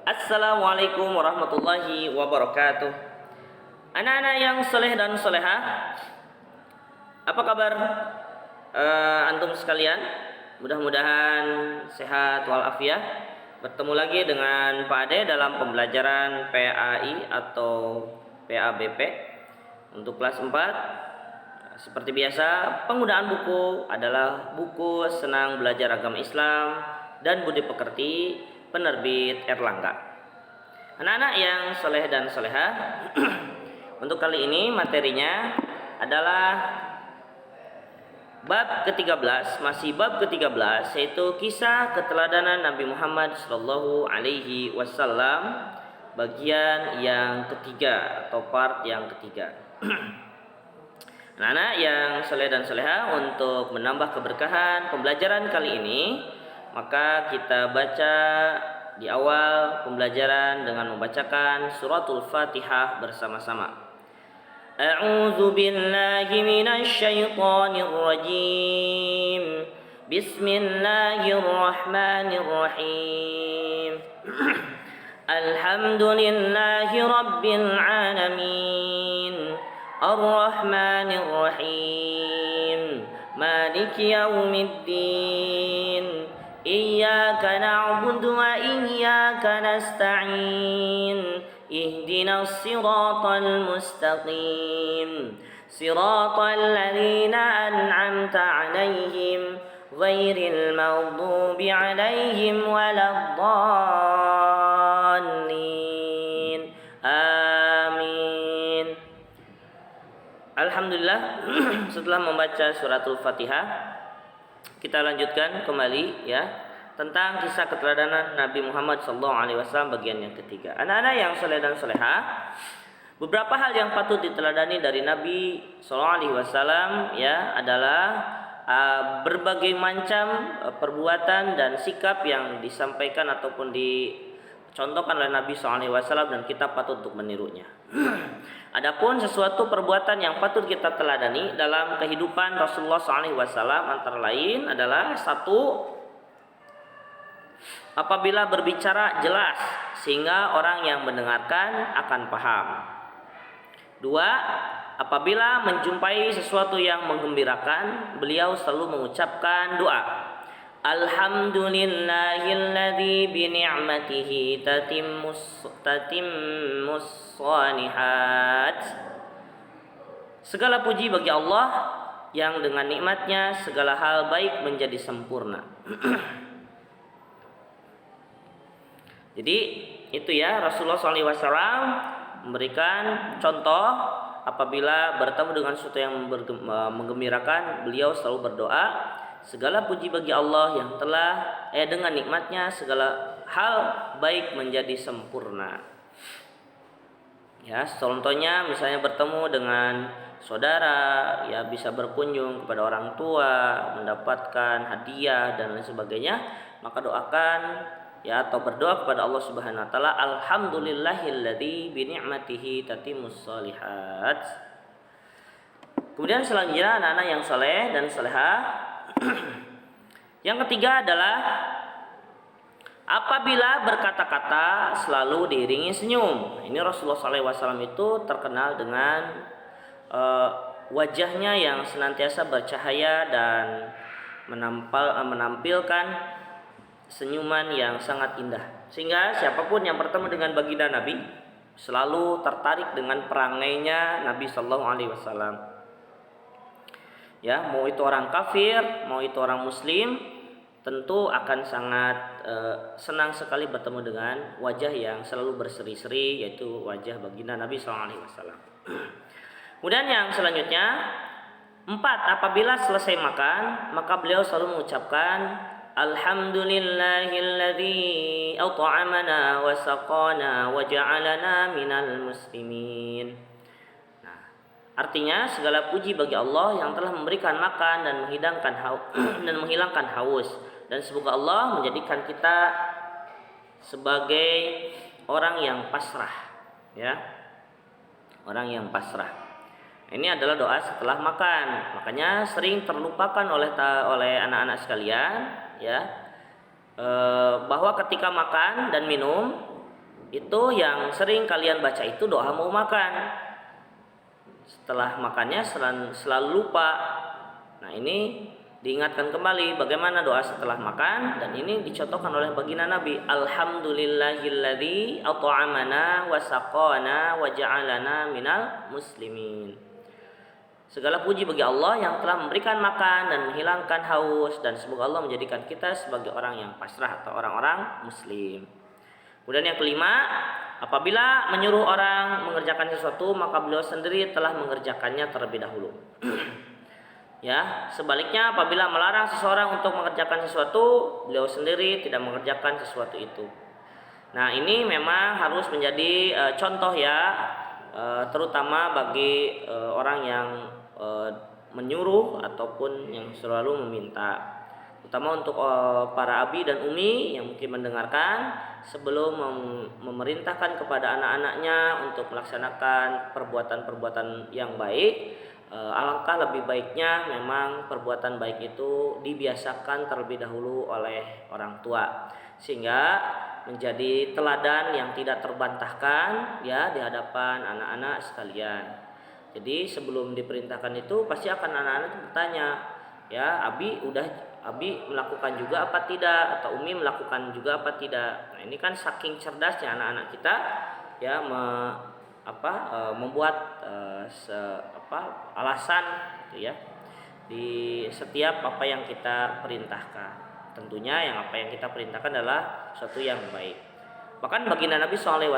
Assalamualaikum warahmatullahi wabarakatuh. Anak-anak yang soleh dan solehah, apa kabar antum sekalian? Mudah-mudahan sehat walafiat. Bertemu lagi dengan Pak Ade dalam pembelajaran PAI atau PABP untuk kelas 4. Seperti biasa, penggunaan buku adalah buku Senang Belajar Agama Islam dan Budi Pekerti, penerbit Erlangga. Anak-anak yang soleh dan solehah, untuk kali ini materinya adalah bab ke-13, masih bab ke-13, yaitu kisah keteladanan Nabi Muhammad Shallallahu Alaihi Wasallam, bagian yang ketiga atau part yang ketiga. Anak-anak yang soleh dan soleha, untuk menambah keberkahan pembelajaran kali ini, maka kita baca di awal pembelajaran dengan membacakan suratul Fatihah bersama-sama. A'udzu billahi minasy syaithanir rajim. Bismillahirrahmanirrahim. Alhamdulillahi rabbil alamin. Ar-Rahmanir Rahim. Maliki yaumiddin. Iyyaka na'budu wa iyyaka nasta'in. Ihdinas siratal mustaqim. Siratal ladzina an'amta 'alaihim ghairil maghdubi 'alaihim waladdallin. Amin. Alhamdulillah, setelah membaca suratul Fatihah, kita lanjutkan kembali ya tentang kisah keteladanan Nabi Muhammad SAW bagian yang ketiga. Anak-anak yang soleh dan solehah, beberapa hal yang patut diteladani dari Nabi SAW ya adalah berbagai macam perbuatan dan sikap yang disampaikan ataupun dicontohkan oleh Nabi SAW, dan kita patut untuk menirunya. Adapun sesuatu perbuatan yang patut kita teladani dalam kehidupan Rasulullah SAW antara lain adalah: satu, apabila berbicara jelas sehingga orang yang mendengarkan akan paham. Dua, apabila menjumpai sesuatu yang menggembirakan, beliau selalu mengucapkan doa. Alhamdulillahilladzi bi ni'matihi tatimmus shalihat. Segala puji bagi Allah yang dengan nikmatnya segala hal baik menjadi sempurna. Jadi itu ya, Rasulullah SAW memberikan contoh apabila bertemu dengan sesuatu yang menggembirakan, beliau selalu berdoa, segala puji bagi Allah yang telah dengan nikmatnya segala hal baik menjadi sempurna. Ya, contohnya misalnya bertemu dengan saudara, ya bisa berkunjung kepada orang tua, mendapatkan hadiah dan lain sebagainya, maka doakan ya atau berdoa kepada Allah Subhanahu wa taala, alhamdulillahilladzi bi ni'matihi tatimmus shalihat. Kemudian selanjutnya anak-anak yang soleh dan solehah, yang ketiga adalah apabila berkata-kata selalu diiringi senyum. Ini Rasulullah SAW itu terkenal dengan wajahnya yang senantiasa bercahaya dan menampilkan senyuman yang sangat indah, sehingga siapapun yang bertemu dengan baginda Nabi selalu tertarik dengan perangainya Nabi Sallallahu Alaihi Wasallam. Ya, mau itu orang kafir, mau itu orang Muslim, tentu akan sangat senang sekali bertemu dengan wajah yang selalu berseri-seri, yaitu wajah baginda Nabi Sallallahu Alaihi Wasallam. Kemudian yang selanjutnya, 4, apabila selesai makan, maka beliau selalu mengucapkan alhamdulillahilladzi at'amana wa saqana wa ja'alana minal muslimin. Nah, artinya segala puji bagi Allah yang telah memberikan makan dan menghilangkan haus, dan semoga Allah menjadikan kita sebagai orang yang pasrah, ya. Orang yang pasrah. Ini adalah doa setelah makan. Makanya sering terlupakan oleh anak-anak sekalian, ya, bahwa ketika makan dan minum itu yang sering kalian baca itu doa mau makan. Setelah makannya selalu lupa. Nah, ini diingatkan kembali bagaimana doa setelah makan, dan ini dicontohkan oleh baginda Nabi. Alhamdulillahilladzi at'amana wa saqana wa ja'alana minal muslimin. Segala puji bagi Allah yang telah memberikan makan dan menghilangkan haus, dan semoga Allah menjadikan kita sebagai orang yang pasrah atau orang-orang muslim. Kemudian yang kelima, apabila menyuruh orang mengerjakan sesuatu, maka beliau sendiri telah mengerjakannya terlebih dahulu. Ya, sebaliknya apabila melarang seseorang untuk mengerjakan sesuatu, beliau sendiri tidak mengerjakan sesuatu itu. Nah, ini memang harus menjadi contoh ya, terutama bagi orang yang menyuruh ataupun yang selalu meminta. Terutama untuk para abi dan umi yang mungkin mendengarkan, sebelum memerintahkan kepada anak-anaknya untuk melaksanakan perbuatan-perbuatan yang baik, alangkah lebih baiknya memang perbuatan baik itu dibiasakan terlebih dahulu oleh orang tua, sehingga menjadi teladan yang tidak terbantahkan ya di hadapan anak-anak sekalian. Jadi sebelum diperintahkan itu pasti akan anak-anak bertanya, ya Abi melakukan juga apa tidak, atau Umi melakukan juga apa tidak. Nah, ini kan saking cerdasnya anak-anak kita ya membuat alasan gitu ya di setiap apa yang kita perintahkan. Tentunya yang apa yang kita perintahkan adalah sesuatu yang baik. Bahkan baginda Nabi SAW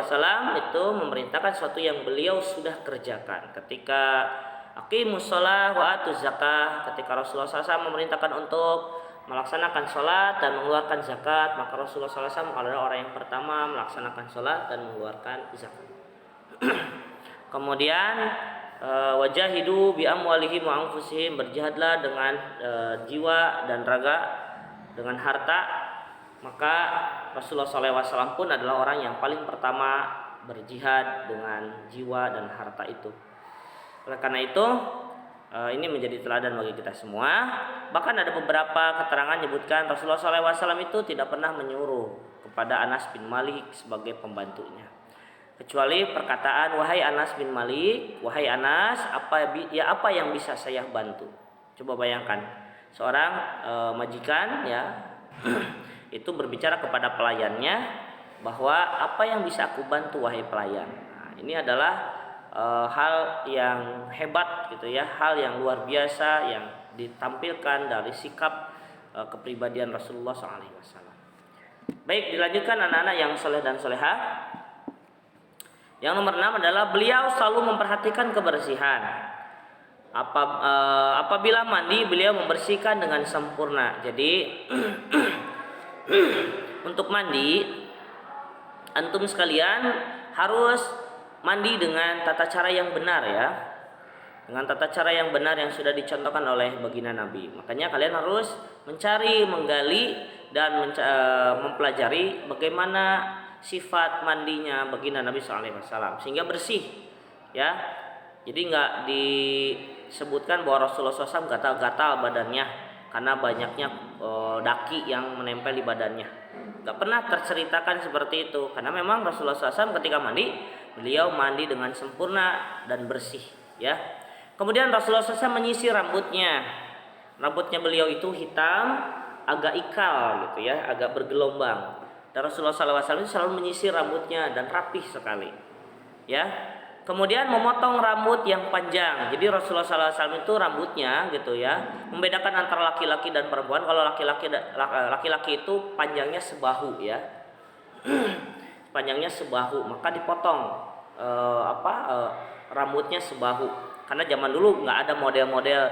itu memerintahkan sesuatu yang beliau sudah kerjakan. Ketika aqimus shalah wa atuz zakah, ketika Rasulullah SAW memerintahkan untuk melaksanakan sholat dan mengeluarkan zakat, maka Rasulullah SAW adalah orang yang pertama melaksanakan sholat dan mengeluarkan zakat. Kemudian wajahidu bi amwalihim wa anfusihim, berjihadlah dengan jiwa dan raga, dengan harta. Maka Rasulullah SAW pun adalah orang yang paling pertama berjihad dengan jiwa dan harta itu. Oleh karena itu ini menjadi teladan bagi kita semua. Bahkan ada beberapa keterangan menyebutkan Rasulullah SAW itu tidak pernah menyuruh kepada Anas bin Malik sebagai pembantunya, kecuali perkataan, wahai Anas bin Malik, wahai Anas, apa yang bisa saya bantu. Coba bayangkan seorang majikan ya itu berbicara kepada pelayannya bahwa apa yang bisa aku bantu wahai pelayan. Nah, ini adalah hal yang hebat gitu ya, hal yang luar biasa yang ditampilkan dari sikap kepribadian Rasulullah SAW. Baik, dilanjutkan anak-anak yang soleh dan solehah. Yang nomor 6 adalah beliau selalu memperhatikan kebersihan. Apabila mandi, beliau membersihkan dengan sempurna. Jadi untuk mandi, antum sekalian harus mandi dengan tata cara yang benar ya, dengan tata cara yang benar yang sudah dicontohkan oleh baginda Nabi. Makanya kalian harus mencari, menggali dan mempelajari bagaimana sifat mandinya baginda Nabi SAW sehingga bersih ya. Jadi nggak disebutkan bahwa Rasulullah SAW gatal-gatal badannya karena banyaknya daki yang menempel di badannya. Nggak pernah terceritakan seperti itu, karena memang Rasulullah SAW ketika mandi, beliau mandi dengan sempurna dan bersih ya. Kemudian Rasulullah SAW menyisir rambutnya. Rambutnya beliau itu hitam, agak ikal gitu ya, agak bergelombang. Dan Rasulullah SAW selalu menyisir rambutnya dan rapih sekali ya. Kemudian memotong rambut yang panjang. Jadi Rasulullah SAW itu rambutnya gitu ya, membedakan antara laki-laki dan perempuan. Kalau laki-laki itu panjangnya sebahu ya, panjangnya sebahu, maka dipotong rambutnya sebahu. Karena zaman dulu nggak ada model-model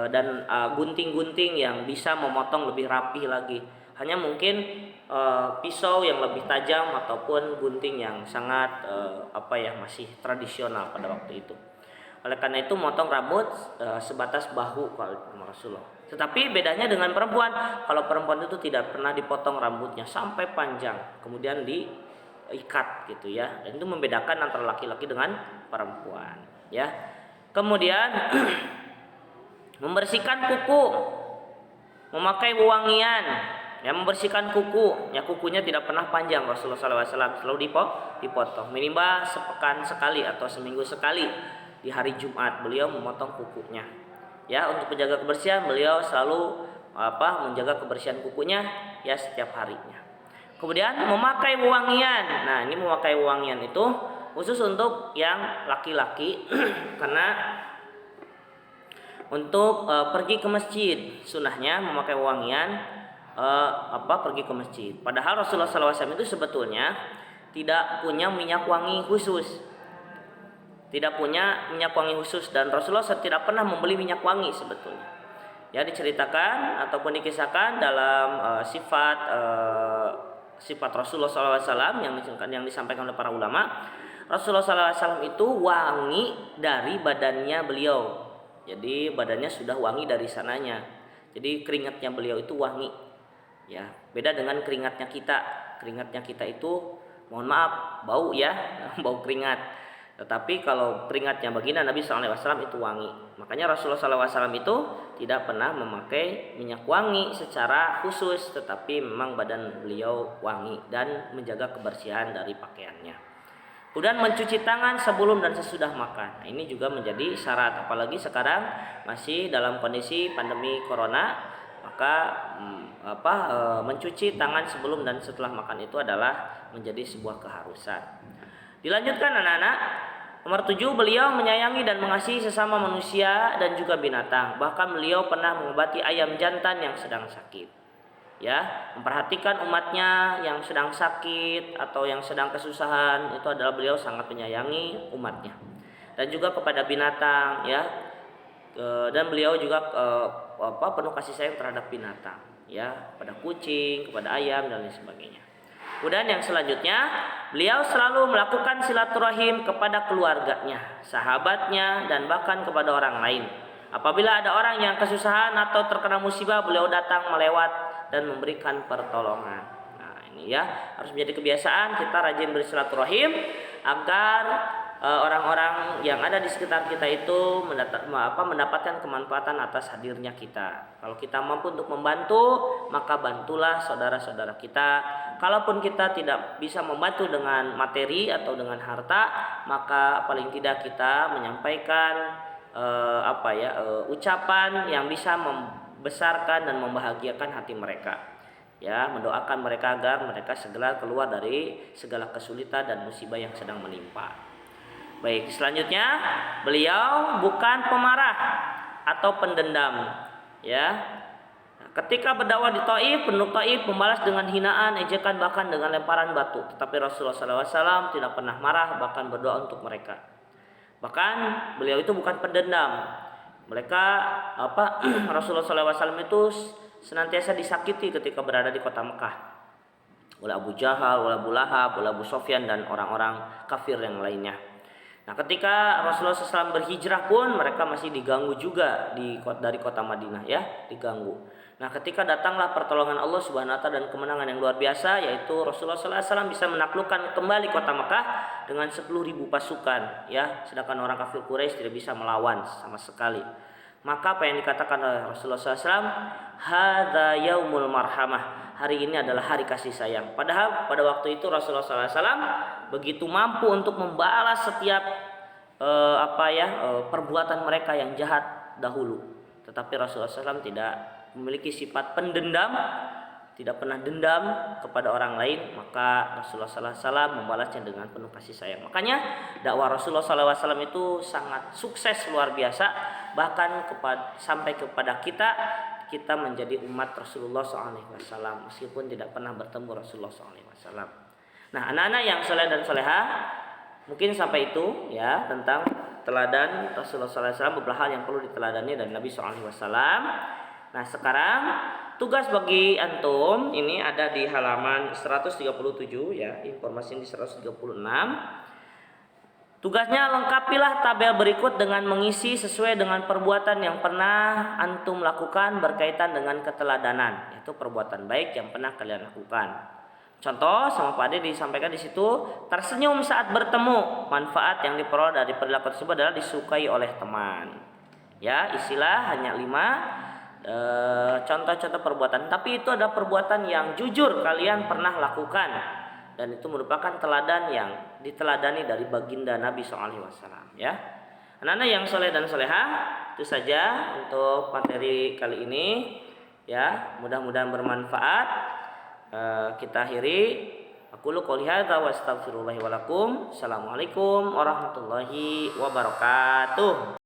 dan gunting-gunting yang bisa memotong lebih rapi lagi. Hanya mungkin pisau yang lebih tajam ataupun gunting yang sangat masih tradisional pada waktu itu. Oleh karena itu motong rambut sebatas bahu kalau Rasulullah. Tetapi bedanya dengan perempuan, kalau perempuan itu tidak pernah dipotong rambutnya sampai panjang, kemudian diikat gitu ya. Dan itu membedakan antara laki-laki dengan perempuan ya. Kemudian membersihkan kuku, memakai wewangian Ya, membersihkan kuku, ya kukunya tidak pernah panjang Rasulullah SAW, selalu dipotong. Minimal sepekan sekali atau seminggu sekali di hari Jumat beliau memotong kukunya. Ya, untuk menjaga kebersihan beliau selalu menjaga kebersihan kukunya ya setiap harinya. Kemudian memakai wewangian. Nah, ini memakai wewangian itu khusus untuk yang laki-laki karena untuk pergi ke masjid sunnahnya memakai wewangian pergi ke masjid. Padahal Rasulullah SAW itu sebetulnya tidak punya minyak wangi khusus. Tidak punya minyak wangi khusus dan Rasulullah tidak pernah membeli minyak wangi sebetulnya. Ya, diceritakan ataupun dikisahkan dalam sifat Rasulullah SAW yang disampaikan oleh para ulama. Rasulullah SAW itu wangi dari badannya beliau. Jadi badannya sudah wangi dari sananya. Jadi keringatnya beliau itu wangi. Ya, beda dengan keringatnya kita. Keringatnya kita itu mohon maaf bau ya, bau keringat. Tetapi kalau keringatnya baginda Nabi SAW itu wangi. Makanya Rasulullah SAW itu tidak pernah memakai minyak wangi secara khusus, tetapi memang badan beliau wangi dan menjaga kebersihan dari pakaiannya. Kemudian mencuci tangan sebelum dan sesudah makan. Nah, ini juga menjadi syarat, apalagi sekarang masih dalam kondisi pandemi corona, maka mencuci tangan sebelum dan setelah makan itu adalah menjadi sebuah keharusan. Dilanjutkan anak-anak, nomor 7, beliau menyayangi dan mengasihi sesama manusia dan juga binatang. Bahkan beliau pernah mengobati ayam jantan yang sedang sakit. Ya, memperhatikan umatnya yang sedang sakit atau yang sedang kesusahan, itu adalah beliau sangat menyayangi umatnya. Dan juga kepada binatang, ya. Dan beliau juga penuh kasih sayang terhadap binatang, ya, pada kucing, kepada ayam dan lain sebagainya. Kemudian yang selanjutnya, beliau selalu melakukan silaturahim kepada keluarganya, sahabatnya, dan bahkan kepada orang lain. Apabila ada orang yang kesusahan atau terkena musibah, beliau datang melewat dan memberikan pertolongan. Nah, ini ya, harus menjadi kebiasaan kita rajin bersilaturahim agar orang-orang yang ada di sekitar kita itu mendapatkan kemanfaatan atas hadirnya kita. Kalau kita mampu untuk membantu, maka bantulah saudara-saudara kita. Kalaupun kita tidak bisa membantu dengan materi atau dengan harta, maka paling tidak kita menyampaikan ucapan yang bisa membesarkan dan membahagiakan hati mereka. Ya, mendoakan mereka agar mereka segera keluar dari segala kesulitan dan musibah yang sedang menimpa. Baik, selanjutnya beliau bukan pemarah atau pendendam, ya. Ketika berdakwah di Taif, penduduk Taif membalas dengan hinaan, ejekan, bahkan dengan lemparan batu. Tetapi Rasulullah SAW tidak pernah marah, bahkan berdoa untuk mereka. Bahkan beliau itu bukan pendendam. Rasulullah SAW itu senantiasa disakiti ketika berada di kota Mekah oleh Abu Jahal, oleh Abu Lahab, oleh Abu Sofyan dan orang-orang kafir yang lainnya. Nah, ketika Rasulullah SAW berhijrah pun mereka masih diganggu juga dari kota Madinah, ya, diganggu. Nah, ketika datanglah pertolongan Allah Subhanahu wa taala dan kemenangan yang luar biasa, yaitu Rasulullah SAW bisa menaklukkan kembali kota Mekah dengan 10.000 pasukan, ya, sedangkan orang kafir Quraisy tidak bisa melawan sama sekali. Maka apa yang dikatakan oleh Rasulullah SAW, hadza yaumul marhamah, hari ini adalah hari kasih sayang. Padahal pada waktu itu Rasulullah SAW begitu mampu untuk membalas setiap perbuatan mereka yang jahat dahulu. Tetapi Rasulullah SAW tidak memiliki sifat pendendam, tidak pernah dendam kepada orang lain, maka Rasulullah SAW membalasnya dengan penuh kasih sayang. Makanya dakwah Rasulullah SAW itu sangat sukses luar biasa, bahkan sampai kepada kita menjadi umat Rasulullah SAW meskipun tidak pernah bertemu Rasulullah SAW. Nah, anak-anak yang soleh dan solehah, mungkin sampai itu ya tentang teladan Rasulullah SAW, beberapa hal yang perlu diteladani dari Nabi SAW. Nah, sekarang tugas bagi antum ini ada di halaman 137 ya, informasi di 136. Tugasnya lengkapilah tabel berikut dengan mengisi sesuai dengan perbuatan yang pernah antum lakukan berkaitan dengan keteladanan, yaitu perbuatan baik yang pernah kalian lakukan. Contoh sama Pak Ade disampaikan di situ, tersenyum saat bertemu. Manfaat yang diperoleh dari perilaku tersebut adalah disukai oleh teman. Ya, isilah hanya 5 contoh-contoh perbuatan, tapi itu ada perbuatan yang jujur kalian pernah lakukan dan itu merupakan teladan yang diteladani dari baginda Nabi SAW ya. Anak-anak yang soleh dan solehah, itu saja untuk materi kali ini ya, mudah-mudahan bermanfaat. Kita akhiri. Aku qouli hadza wa astaghfirullahi wa lakum. Assalamualaikum warahmatullahi wabarakatuh.